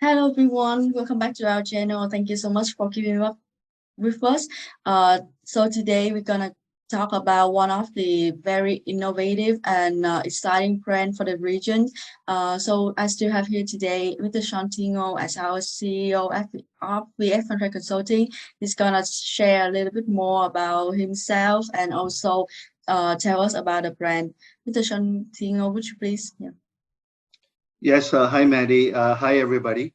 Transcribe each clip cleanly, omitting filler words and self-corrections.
Hello everyone, welcome back to our channel. Thank you so much for keeping up with us. So today we're gonna talk about one of the very innovative and exciting brand for the region. So I still have here today Mr. Shantino as our CEO of VF Contract Consulting. He's gonna share a little bit more about himself and also tell us about the brand. Mr. Shantino, would you please? Yeah. Yes, hi Mandy. Hi everybody.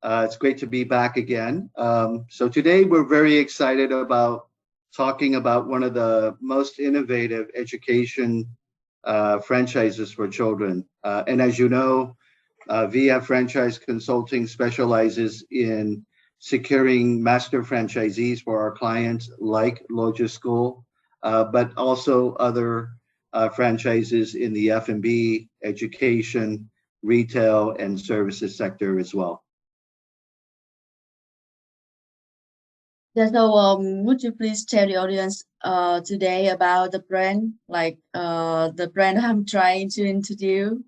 It's great to be back again. So today we're very excited about talking about one of the most innovative education franchises for children. And as you know, VF Franchise Consulting specializes in securing master franchisees for our clients like Logiscool, but also other franchises in the F&B, education, retail, and services sector as well. Yeah, so would you please tell the audience today about the brand, like the brand I'm trying to introduce?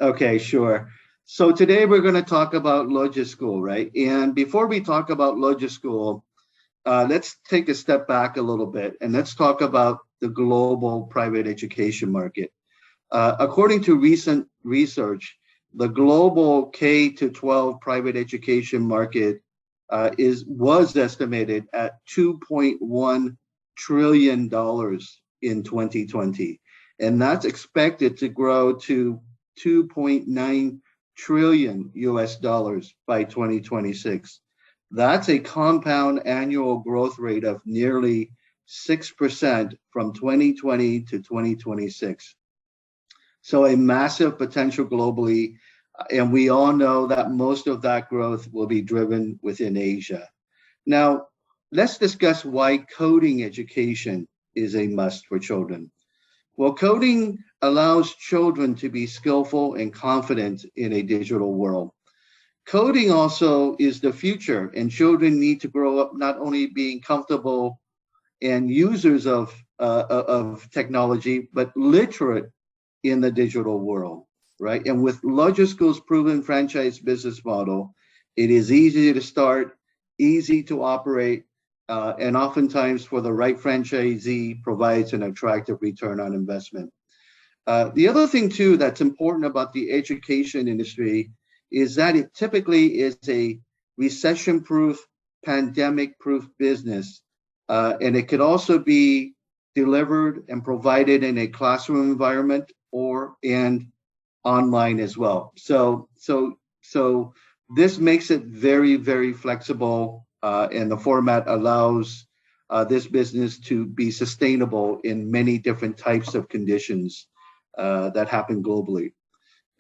Okay, sure. So today we're going to talk about Logiscool, right? And before we talk about Logiscool, let's take a step back a little bit and let's talk about the global private education market. According to recent research, the global K-12 private education market was estimated at $2.1 trillion in 2020, and that's expected to grow to 2.9 trillion US dollars by 2026. That's a compound annual growth rate of nearly 6% from 2020 to 2026. So a massive potential globally, and we all know that most of that growth will be driven within Asia. Now, let's discuss why coding education is a must for children. Well, coding allows children to be skillful and confident in a digital world. Coding also is the future, and children need to grow up not only being comfortable and users of technology, but literate in the digital world, right? And with Logiscool's proven franchise business model, it is easy to start, easy to operate, and oftentimes for the right franchisee provides an attractive return on investment. The other thing too that's important about the education industry is that it typically is a recession-proof, pandemic-proof business, and it could also be delivered and provided in a classroom environment and online as well. So this makes it very, very flexible, and the format allows this business to be sustainable in many different types of conditions that happen globally.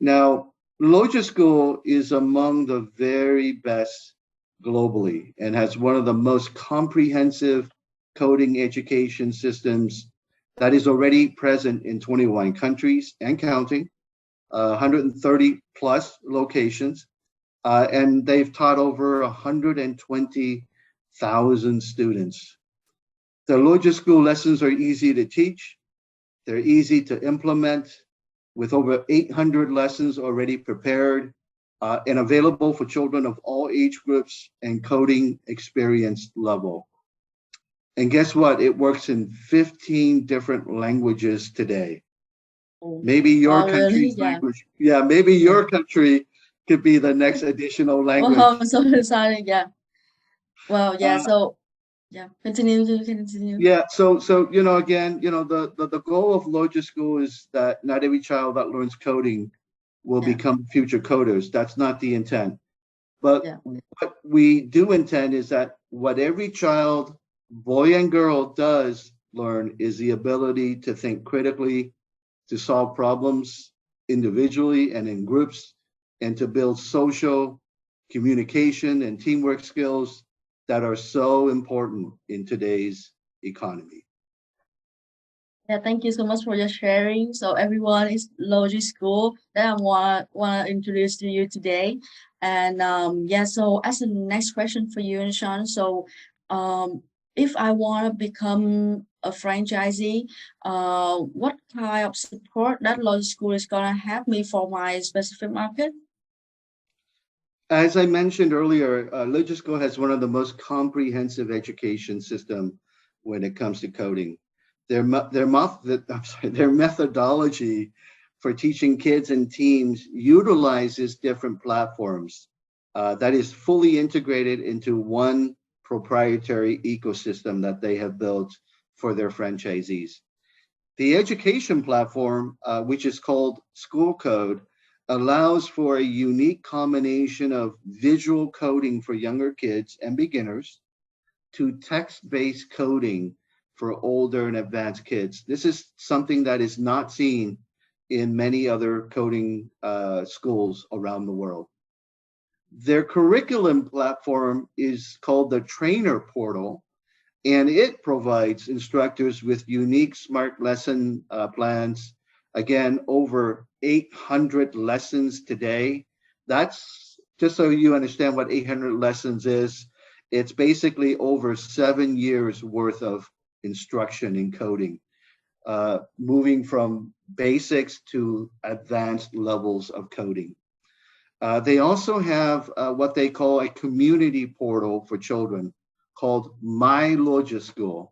Now, Logiscool is among the very best globally and has one of the most comprehensive coding education systems that is already present in 21 countries and counting, 130 plus locations, and they've taught over 120,000 students. The Logiscool lessons are easy to teach, they're easy to implement, with over 800 lessons already prepared and available for children of all age groups and coding experience level. And guess what? It works in 15 different languages today. Maybe your country's language. Yeah, maybe your country could be the next additional language. Oh, I'm so excited. Yeah. Well, yeah. So, yeah, continue. Yeah. So again, the goal of Logiscool is that not every child that learns coding will become future coders. That's not the intent. But what we do intend is that what every child, boy and girl, does learn is the ability to think critically, to solve problems individually and in groups, and to build social communication and teamwork skills that are so important in today's economy. Yeah, thank you so much for your sharing. So everyone, is Logiscool that I want to introduce to you today. And yeah, so as the next question for you, Sean, so if I want to become a franchisee, what kind of support that Logiscool is gonna have me for my specific market? As I mentioned earlier, Logiscool has one of the most comprehensive education system when it comes to coding. Their methodology for teaching kids and teams utilizes different platforms that is fully integrated into one proprietary ecosystem that they have built for their franchisees. The education platform, which is called School Code, allows for a unique combination of visual coding for younger kids and beginners to text-based coding for older and advanced kids. This is something that is not seen in many other coding schools around the world. Their curriculum platform is called the Trainer Portal, and it provides instructors with unique smart lesson plans. Again, over 800 lessons today. That's just so you understand what 800 lessons is. It's basically over 7 years worth of instruction in coding, moving from basics to advanced levels of coding. They also have what they call a community portal for children called My Logiscool,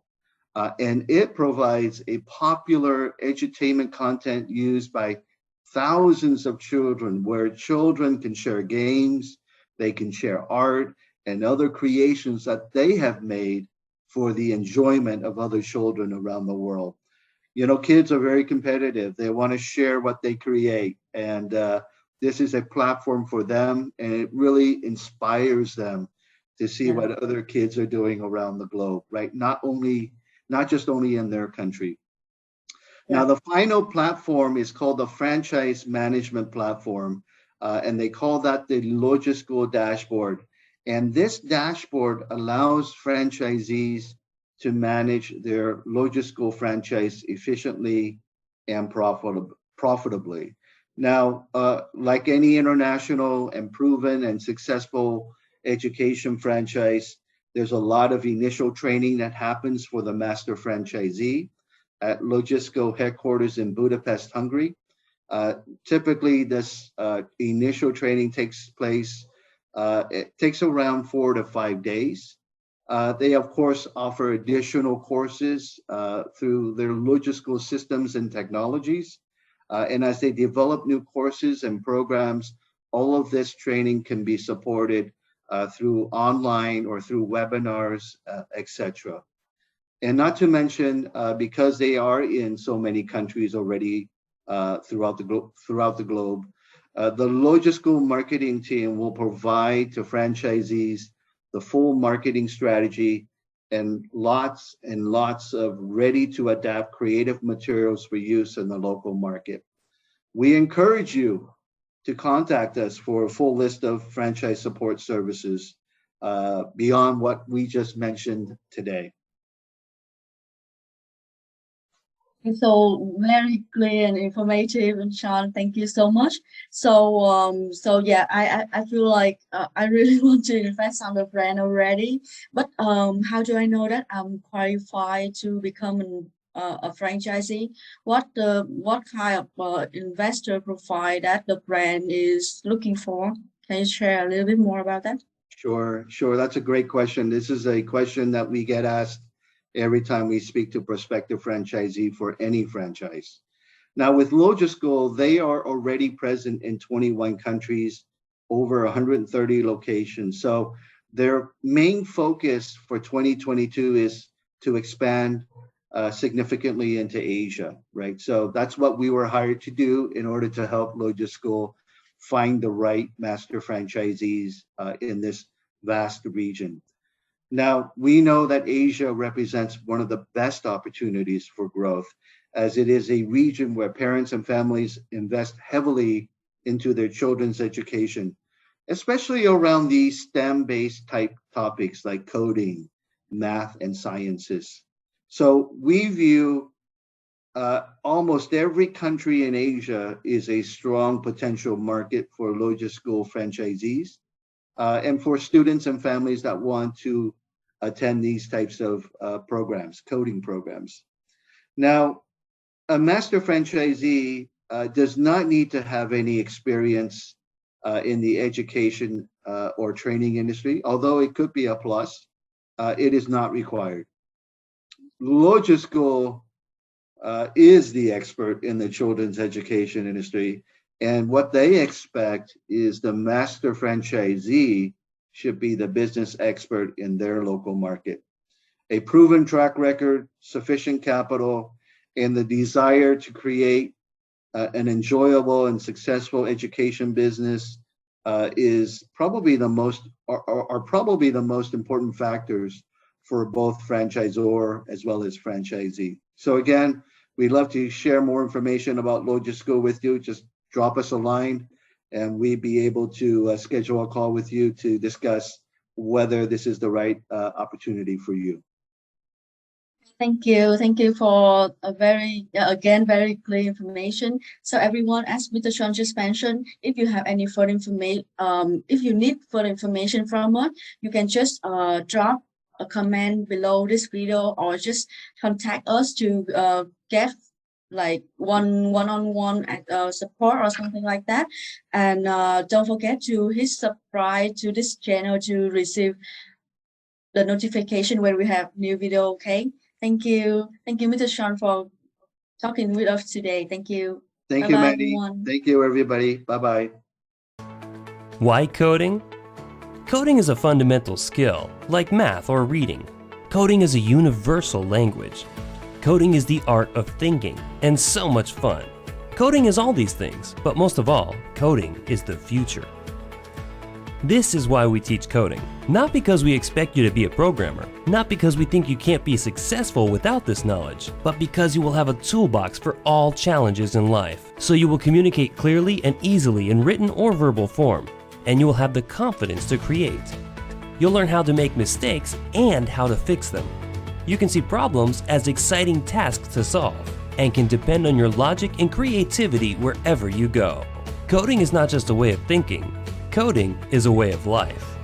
and it provides a popular edutainment content used by thousands of children, where children can share games, they can share art and other creations that they have made for the enjoyment of other children around the world. You know, kids are very competitive. They want to share what they create, and this is a platform for them, and it really inspires them to see Yeah. what other kids are doing around the globe, right? Not just only in their country. Now, Yeah. the final platform is called the Franchise Management Platform, and they call that the Logiscool Dashboard. And this dashboard allows franchisees to manage their Logiscool franchise efficiently and profitably. Now, like any international and proven and successful education franchise, there's a lot of initial training that happens for the master franchisee at Logisco headquarters in Budapest, Hungary. Uh, Typically, this initial training takes place, it takes around 4 to 5 days. They, of course, offer additional courses through their Logisco systems and technologies. And as they develop new courses and programs, all of this training can be supported through online or through webinars, etc. And not to mention, because they are in so many countries already throughout the globe, the Logiscool marketing team will provide to franchisees the full marketing strategy and lots of ready to adapt creative materials for use in the local market. We encourage you to contact us for a full list of franchise support services beyond what we just mentioned today. So very clear and informative, and Sean, thank you so much. So yeah, I feel like I really want to invest on the brand already, but how do I know that I'm qualified to become a franchisee? What kind of investor profile that the brand is looking for? Can you share a little bit more about that? Sure, sure. That's a great question. This is a question that we get asked every time we speak to prospective franchisee for any franchise. Now, with Logiscool, they are already present in 21 countries, over 130 locations. So their main focus for 2022 is to expand significantly into Asia, right? So that's what we were hired to do in order to help Logiscool find the right master franchisees in this vast region. Now, we know that Asia represents one of the best opportunities for growth, as it is a region where parents and families invest heavily into their children's education, especially around these STEM-based type topics like coding, math, and sciences. So we view almost every country in Asia is a strong potential market for Logiscool franchisees and for students and families that want to attend these types of programs, coding programs. Now, a master franchisee does not need to have any experience in the education or training industry. Although it could be a plus, it is not required. Logiscool is the expert in the children's education industry, and what they expect is the master franchisee should be the business expert in their local market. A proven track record, sufficient capital, and the desire to create an enjoyable and successful education business is probably the most important factors for both franchisor as well as franchisee. So again, we'd love to share more information about Logiscool with you. Just drop us a line and we'd be able to schedule a call with you to discuss whether this is the right opportunity for you. Thank you. Thank you for a very clear information. So everyone, as Mr. Sean just mentioned, if you have any further information, if you need further information from us, you can just drop a comment below this video or just contact us to get like one-on-one support or something like that. And don't forget to hit subscribe to this channel to receive the notification when we have new video. Okay. Thank you, Mr. Sean, for talking with us today. Thank you. Thank you, Mandy. Thank you, everybody. Bye-bye. Why coding? Coding is a fundamental skill, like math or reading. Coding is a universal language. Coding is the art of thinking, and so much fun. Coding is all these things, but most of all, coding is the future. This is why we teach coding. Not because we expect you to be a programmer, not because we think you can't be successful without this knowledge, but because you will have a toolbox for all challenges in life. So you will communicate clearly and easily in written or verbal form, and you will have the confidence to create. You'll learn how to make mistakes and how to fix them. You can see problems as exciting tasks to solve, and can depend on your logic and creativity wherever you go. Coding is not just a way of thinking. Coding is a way of life.